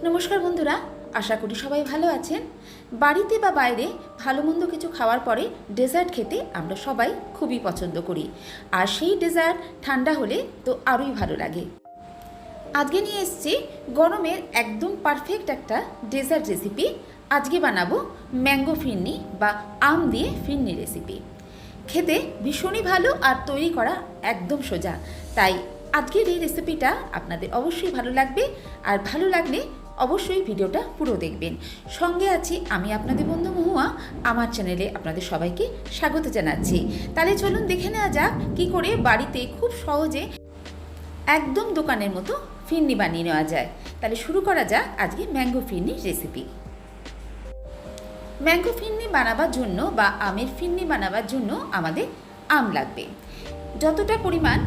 নমস্কার বন্ধুরা, আশা করি সবাই ভালো আছেন। বাড়িতে বা বাইরে ভালো মন্দ কিছু খাওয়ার পরে ডেজার্ট খেতে আমরা সবাই খুবই পছন্দ করি, আর সেই ডেজার্ট ঠান্ডা হলে তো আরোই ভালো লাগে। আজকে নিয়ে এসেছি গরমের একদম পারফেক্ট একটা ডেজার্ট রেসিপি। আজকে বানাবো ম্যাঙ্গো ফিরনি বা আম দিয়ে ফিরনি রেসিপি। খেতে ভীষণই ভালো আর তৈরি করা একদম সোজা। তাই আজকের এই রেসিপিটা আপনাদের অবশ্যই ভালো লাগবে, আর ভালো লাগলে অবশ্যই ভিডিওটা পুরো দেখবেন। সঙ্গে আছি আমি আপনাদের বন্ধু মহুয়া। আমার চ্যানেলে আপনাদের সবাইকে স্বাগত জানাচ্ছি। তাহলে চলুন দেখে নেওয়া যাক কী করে বাড়িতে খুব সহজে একদম দোকানের মতো ফিরনি বানিয়ে নেওয়া যায়। তাহলে শুরু করা যাক আজকে ম্যাঙ্গো ফিরনি রেসিপি। ম্যাঙ্গো ফিরনি বানাবার জন্য বা আমের ফিরনি বানাবার জন্য আমাদের আম লাগবে। যতটা পরিমাণ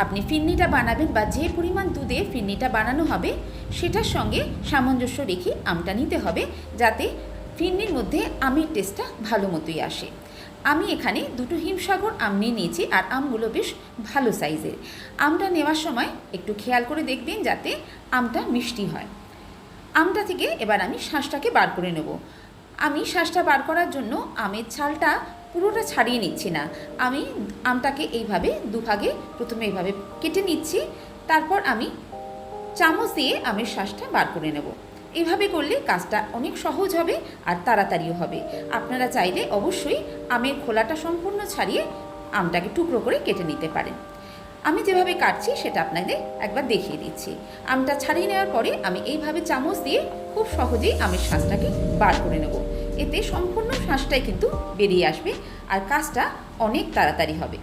আপনি ফিরনিটা বানাবেন বা যে পরিমাণ দুধে ফিরনিটা বানানো হবে সেটার সঙ্গে সামঞ্জস্য রেখে আমটা নিতে হবে, যাতে ফিরনির মধ্যে আমের টেস্টটা ভালো মতোই আসে। আমি এখানে দুটো হিমসাগর আম নিয়ে নিয়েছি, আর আমগুলো বেশ ভালো সাইজের। আমটা নেওয়ার সময় একটু খেয়াল করে দেখবেন যাতে আমটা মিষ্টি হয়। আমটা থেকে এবার আমি শাঁসটাকে বার করে নেব। আমি শাঁসটা বার করার জন্য আমের ছালটা পুরোটা ছাড়িয়ে নিচ্ছি না। আমি আমটাকে এইভাবে দুভাগে প্রথমে এইভাবে কেটে নিচ্ছি, তারপর আমি চামচ দিয়ে আমের শাঁসটা বার করে নেব। এইভাবে করলে কাজটা অনেক সহজ হবে আর তাড়াতাড়িও হবে। আপনারা চাইলে অবশ্যই আমের খোলাটা সম্পূর্ণ ছাড়িয়ে আমটাকে টুকরো করে কেটে নিতে পারেন। আমি যেভাবে কাটছি সেটা আপনাদের একবার দেখিয়ে দিচ্ছি। আমটা ছাড়িয়ে নেওয়ার পরে আমি এইভাবে চামচ দিয়ে খুব সহজেই আমের শাঁসটাকে বার করে নেব। এতে সম্পূর্ণ শাঁসটাই কিন্তু বেরিয়ে আসবে আর কাজটা অনেক তাড়াতাড়ি হবে।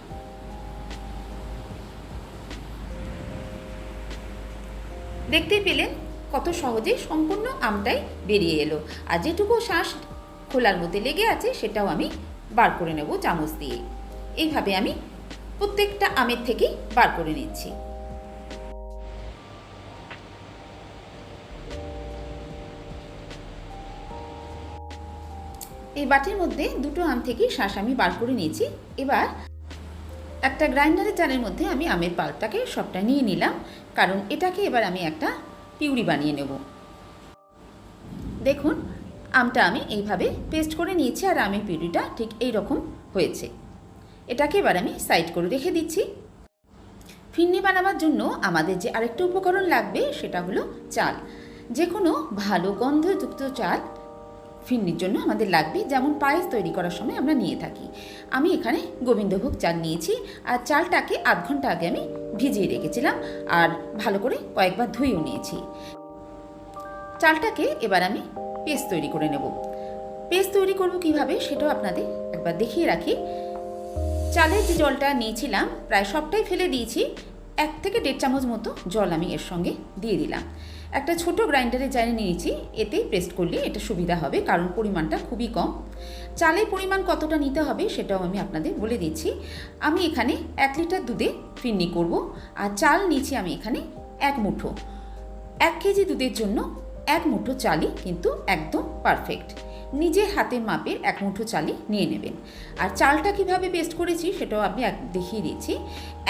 দেখতেই পেলেন কত সহজে সম্পূর্ণ আমটাই বেরিয়ে এলো, আর যেটুকু শাঁস খোলার মধ্যে লেগে আছে সেটাও আমি বার করে নেব চামচ দিয়ে। এইভাবে আমি প্রত্যেকটা আমের থেকেই বার করে নিচ্ছি। এই বাটির মধ্যে দুটো আম থেকেই শাঁস আমি বার করে নিয়েছি। এবার একটা গ্রাইন্ডারের জারের মধ্যে আমি আমের পাল্পটাকে সবটা নিয়ে নিলাম, কারণ এটাকে এবার আমি একটা পিউরি বানিয়ে নেব। দেখুন আমটা আমি এইভাবে পেস্ট করে নিয়েছি, আর আমের পিউরিটা ঠিক এই রকম হয়েছে। এটাকে এবার আমি সাইড করে রেখে দিচ্ছি। ফিরনি বানাবার জন্য আমাদের যে আরেকটা উপকরণ লাগবে সেটা হলো চাল। যে কোনো ভালো গন্ধযুক্ত চাল ফিরনির জন্য আমাদের লাগবে, যেমন পায়েস তৈরি করার সময় আমরা নিয়ে থাকি। আমি এখানে গোবিন্দভোগ চাল নিয়েছি, আর চালটাকে আধ ঘন্টা আগে আমি ভিজিয়ে রেখেছিলাম, আর ভালো করে কয়েকবার ধুয়েও নিয়েছি। চালটাকে এবার আমি পেস্ট তৈরি করে নেব। পেস্ট তৈরি করব কিভাবে সেটাও আপনাদের একবার দেখিয়ে রাখি। চালের যে জলটা নিয়েছিলাম প্রায় সবটাই ফেলে দিয়েছি। 1 থেকে 1.5 চামচ মতো জল আমি এর সঙ্গে দিয়ে দিলাম। একটা ছোট গ্রাইন্ডারের জারে নিয়েছি, এতেই পেস্ট করলে এটা সুবিধা হবে, কারণ পরিমাণটা খুবই কম। চালের পরিমাণ কতটা নিতে হবে সেটাও আমি আপনাদের বলে দিচ্ছি। আমি এখানে 1 লিটার দুধে ফিরনি করব, আর চাল নিয়েছি আমি এখানে 1 মুঠো। 1 কেজি দুধের জন্য 1 মুঠো চালই কিন্তু একদম পারফেক্ট। নিজের হাতের মাপের 1 মুঠো চালই নিয়ে নেবেন। আর চালটা কিভাবে পেস্ট করেছি সেটাও আমি দেখিয়ে দিচ্ছি।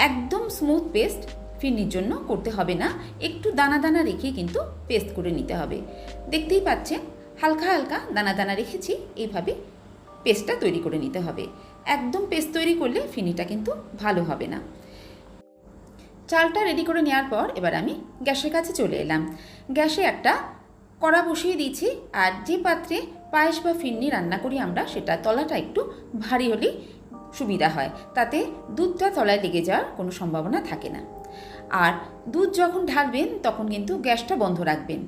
একদম স্মুথ পেস্ট ফিরনির জন্য করতে হবে না, একটু দানা দানা রেখে কিন্তু পেস্ট করে নিতে হবে। দেখতেই পাচ্ছেন হালকা হালকা দানা দানা রেখেছি, এইভাবে পেস্টটা তৈরি করে নিতে হবে। একদম পেস্ট তৈরি করলে ফিরনিটা কিন্তু ভালো হবে না। চালটা রেডি করে নেওয়ার পর এবার আমি গ্যাসের কাছে চলে এলাম। গ্যাসে একটা কড়া বসিয়ে দিয়েছি, আর যে পাত্রে পায়েস বা ফিরনি রান্না করি আমরা সেটা তলাটা একটু ভারী হলেই সুবিধা হয়, তাতে দুধটা তলায় লেগে যাওয়ার কোনো সম্ভাবনা থাকে না। আর দুধ যখন ঢালবেন তখন কিন্তু গ্যাসটা বন্ধ রাখবেন।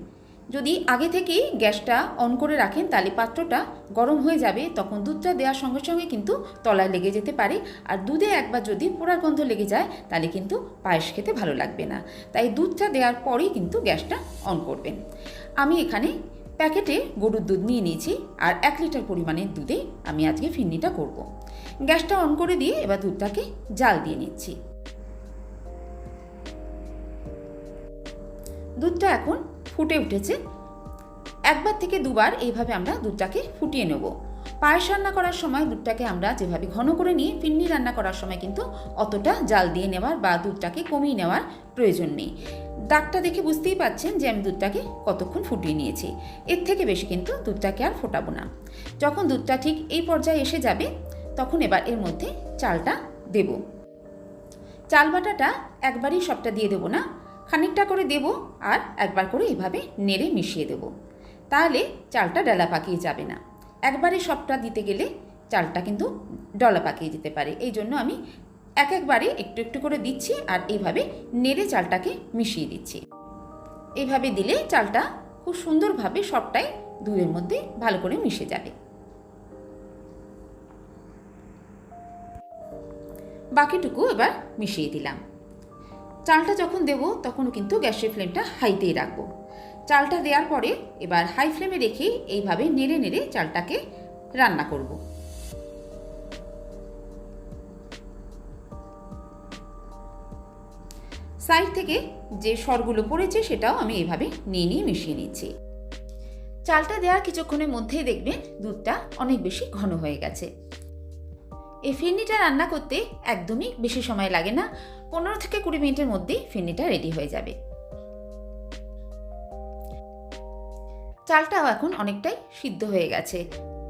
যদি আগে থেকেই গ্যাসটা অন করে রাখেন তাহলে পাত্রটা গরম হয়ে যাবে, তখন দুধটা দেওয়ার সঙ্গে সঙ্গে কিন্তু তলায় লেগে যেতে পারে, আর দুধে একবার যদি পোড়ার গন্ধ লেগে যায় তাহলে কিন্তু পায়েস খেতে ভালো লাগবে না। তাই দুধটা দেওয়ার পরেই কিন্তু গ্যাসটা অন করবেন। আমি এখানে প্যাকেটে গরুর দুধ নিয়ে নিয়েছি, আর 1 লিটার পরিমাণের দুধে আমি আজকে ফিরনিটা করব। গ্যাসটা অন করে দিয়ে এবার দুধটাকে জাল দিয়ে নিচ্ছি। দুধটা এখন ফুটে উঠেছে। 1 বার থেকে 2 বার এইভাবে আমরা দুধটাকে ফুটিয়ে নেব। পায়েস রান্না করার সময় দুধটাকে আমরা যেভাবে ঘন করে নিই, ফিরনি রান্না করার সময় কিন্তু অতটা জাল দিয়ে নেওয়ার বা দুধটাকে কমিয়ে নেওয়ার প্রয়োজন নেই। দাগটা দেখে বুঝতেই পাচ্ছেন যে আমি দুধটাকে কতক্ষণ ফুটিয়ে নিয়েছি। এর থেকে বেশি কিন্তু দুধটাকে আর ফোটাবো না। যখন দুধটা ঠিক এই পর্যায়ে এসে যাবে তখন এবার এর মধ্যে চালটা দেব। চাল বাটাটা একবারই সবটা দিয়ে দেবো না, খানিকটা করে দেব আর একবার করে এভাবে নেড়ে মিশিয়ে দেব। তাহলে চালটা ডালা পাকিয়ে যাবে না। একবারে সবটা দিতে গেলে চালটা কিন্তু ডলা পাকিয়ে যেতে পারে। এই জন্য আমি একবারে একটু একটু করে দিচ্ছি আর এইভাবে নেড়ে চালটাকে মিশিয়ে দিচ্ছি। এইভাবে দিলে চালটা খুব সুন্দরভাবে সবটাই দুধের মধ্যে ভালো করে মিশে যাবে। বাকিটুকু এবার মিশিয়ে দিলাম। চালটা যখন দেব তখনও কিন্তু গ্যাসের ফ্লেমটা হাইতেই রাখবো। চালটা দেওয়ার পরে এবার হাই ফ্লেমে রেখে এইভাবে নেড়ে নেড়ে চালটাকে রান্না করব। সাইড থেকে যে সরগুলো পড়েছে সেটাও আমি এইভাবে নিয়ে নিয়ে মিশিয়ে নিচ্ছি। চালটা দেওয়ার কিছুক্ষণের মধ্যেই দেখবেন দুধটা অনেক বেশি ঘন হয়ে গেছে। এই ফিরনিটা রান্না করতে একদমই বেশি সময় লাগে না, 15 থেকে 20 মিনিটের মধ্যেই ফিরনিটা রেডি হয়ে যাবে। চালটাও এখন অনেকটাই সিদ্ধ হয়ে গেছে।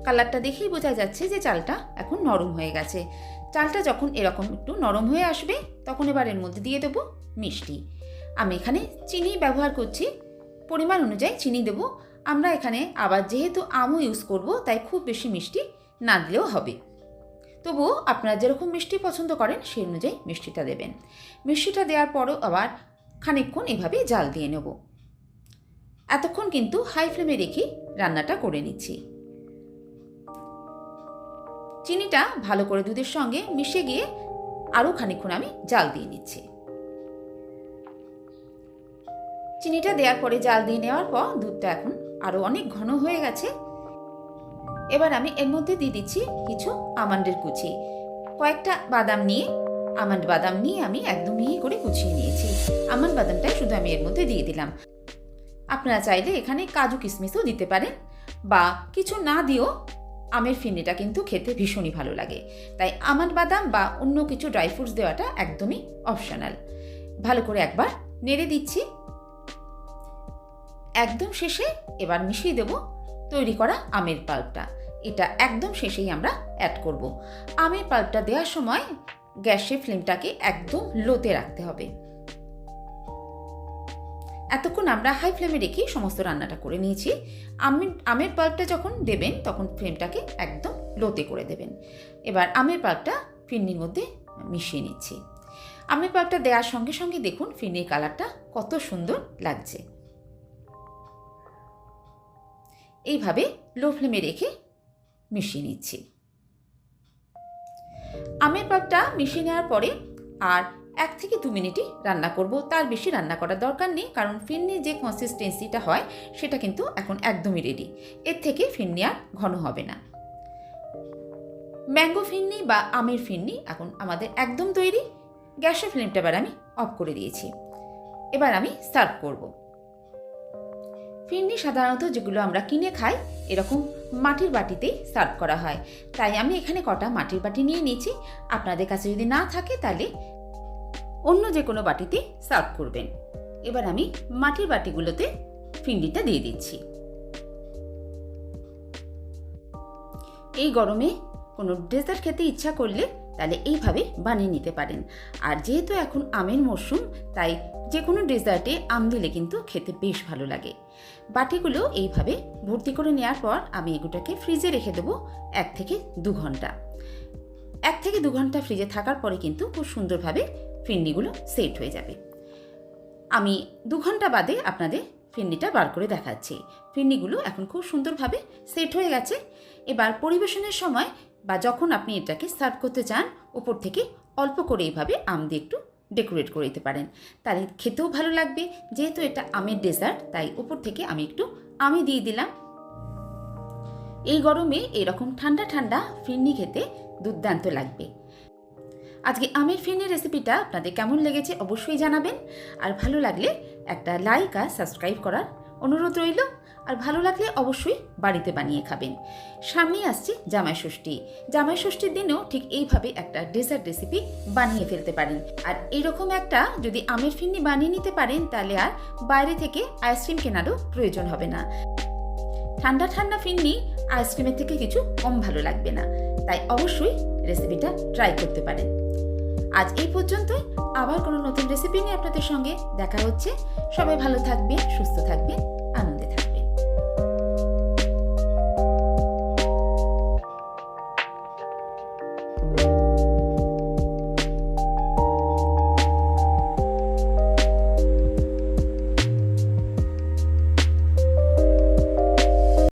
কালারটা দেখেই বোঝা যাচ্ছে যে চালটা এখন নরম হয়ে গেছে। চালটা যখন এরকম একটু নরম হয়ে আসবে তখন এবার এর মধ্যে দিয়ে দেবো মিষ্টি। আমি এখানে চিনি ব্যবহার করছি, পরিমাণ অনুযায়ী চিনি দেবো। আমরা এখানে আবার যেহেতু আমও ইউজ করব তাই খুব বেশি মিষ্টি না দিলেও হবে। তবুও আপনারা যেরকম মিষ্টি পছন্দ করেন সেই অনুযায়ী মিষ্টিটা দেবেন। মিষ্টিটা দেওয়ার পরও আবার খানিকক্ষণ এভাবে জাল দিয়ে নেব। এতক্ষণ কিন্তু হাই ফ্লেমে রেখে রান্নাটা করে নিচ্ছি। চিনিটা ভালো করে দুধের সঙ্গে মিশে গিয়ে আরও খানিকক্ষণ আমি জাল দিয়ে নিচ্ছি। চিনিটা দেওয়ার পরে জাল দিয়ে নেওয়ার পর দুধটা এখন আরও অনেক ঘন হয়ে গেছে। এবার আমি এর মধ্যে দিয়ে দিচ্ছি কিছু আমন্ডের কুচি। কয়েকটা বাদাম নিয়ে আমন্ড বাদাম নিয়ে আমি একদম মিহি করে কুচিয়ে নিয়েছি। আমন্ড বাদামটাই শুধু আমি এর মধ্যে দিয়ে দিলাম। আপনারা চাইলে এখানে কাজু কিশমিশও দিতে পারেন বা কিছু না দিয়েও আমের ফিরনিটা কিন্তু খেতে ভীষণই ভালো লাগে। তাই আমন্ড বাদাম বা অন্য কিছু ড্রাই ফ্রুটস দেওয়াটা একদমই অপশনাল। ভালো করে একবার নেড়ে দিচ্ছি। একদম শেষে এবার মিশিয়ে দেব তৈরি করা আমের পাল্পটা। এটা একদম শেষেই আমরা অ্যাড করব। আমের পাল্পটা দেওয়ার সময় গ্যাসের ফ্লেমটাকে একদম লোতে রাখতে হবে। এতক্ষণ আমরা হাই ফ্লেমে রেখে সমস্ত রান্নাটা করে নিয়েছি। আমের পাল্পটা যখন দেবেন তখন ফ্লেমটাকে একদম লোতে করে দেবেন। এবার আমের পাল্পটা ফিরনির মধ্যে মিশিয়ে নিচ্ছি। আমের পাল্পটা দেওয়ার সঙ্গে সঙ্গে দেখুন ফিরনির কালারটা কত সুন্দর লাগছে। এইভাবে লো ফ্লেমে রেখে মিশিয়ে নিচ্ছি। আমের পাল্পটা মিশিয়ে নেওয়ার পরে আর 1 থেকে 2 মিনিটই রান্না করব। তার বেশি রান্না করার দরকার নেই, কারণ ফিরনির যে কনসিস্টেন্সিটা হয় সেটা কিন্তু এখন একদমই রেডি। এর থেকে ফিরনি আর ঘন হবে না। ম্যাঙ্গো ফিরনি বা আমের ফিরনি এখন আমাদের একদম তৈরি। গ্যাসের ফ্লেমটা এবার আমি অফ করে দিয়েছি। এবার আমি সার্ভ করব। ফিরনি সাধারণত যেগুলো আমরা কিনে খাই এরকম মাটির বাটিতেই সার্ভ করা হয়, তাই আমি এখানে কটা মাটির বাটি নিয়ে নিয়েছি। আপনাদের কাছে যদি না থাকে তাহলে অন্য যে কোনো বাটিতে সার্ভ করবেন। এবার আমি মাটির বাটিগুলোতে ফিরনিটা দিয়ে দিচ্ছি। এই গরমে কোনো ডেজার্ট খেতে ইচ্ছা করলে তাহলে এইভাবে বানিয়ে নিতে পারেন। আর যেহেতু এখন আমের মরশুম তাই যে কোনো ডেজার্টে আম দিলে কিন্তু খেতে বেশ ভালো লাগে। বাটিগুলো এইভাবে ভর্তি করে নেওয়ার পর আমি এগুলোকে ফ্রিজে রেখে দেবো 1 থেকে 2 ঘন্টা। 1 থেকে 2 ঘন্টা ফ্রিজে থাকার পরে কিন্তু খুব সুন্দরভাবে ফিরনিগুলো সেট হয়ে যাবে। আমি 2 ঘন্টা বাদে আপনাদের ফিরনিটা বার করে দেখাচ্ছি। ফিরনিগুলো এখন খুব সুন্দরভাবে সেট হয়ে গেছে। এবার পরিবেশনের সময় বা যখন আপনি এটাকে সার্ভ করতে চান উপর থেকে অল্প করে এইভাবে আম দিয়ে একটু ডেকোরেট করে দিতে পারেন, তাহলে খেতেও ভালো লাগবে। যেহেতু এটা আমের ডেজার্ট তাই উপর থেকে আমি একটু আমি দিয়ে দিলাম। এই গরমে এরকম ঠান্ডা ঠান্ডা ফিরনি খেতে দুর্দান্ত লাগবে। আজকে আমের ফিরনির রেসিপিটা আপনাদের কেমন লেগেছে অবশ্যই জানাবেন। আর ভালো লাগলে একটা লাইক আর সাবস্ক্রাইব করার অনুরোধ রইল। আর ভালো লাগলে অবশ্যই বাড়িতে বানিয়ে খাবেন। সামনেই আসছে জামাই ষষ্ঠী। জামাই ষষ্ঠীর দিনেও ঠিক এইভাবে একটা ডেজার্ট রেসিপি বানিয়ে ফেলতে পারেন। আর এরকম একটা যদি আমের ফিরনি বানিয়ে নিতে পারেন, তাহলে আর বাইরে থেকে আইসক্রিম কেনারও প্রয়োজন হবে না। ঠান্ডা ঠান্ডা ফিরনি আইসক্রিমের থেকে কিছু কম ভালো লাগবে না। তাই অবশ্যই রেসিপিটা ট্রাই করতে পারেন। আজ এই পর্যন্তই। আবার কোনো নতুন রেসিপি নিয়ে আপনাদের সঙ্গে দেখা হচ্ছে। সবাই ভালো থাকবেন, সুস্থ থাকবেন।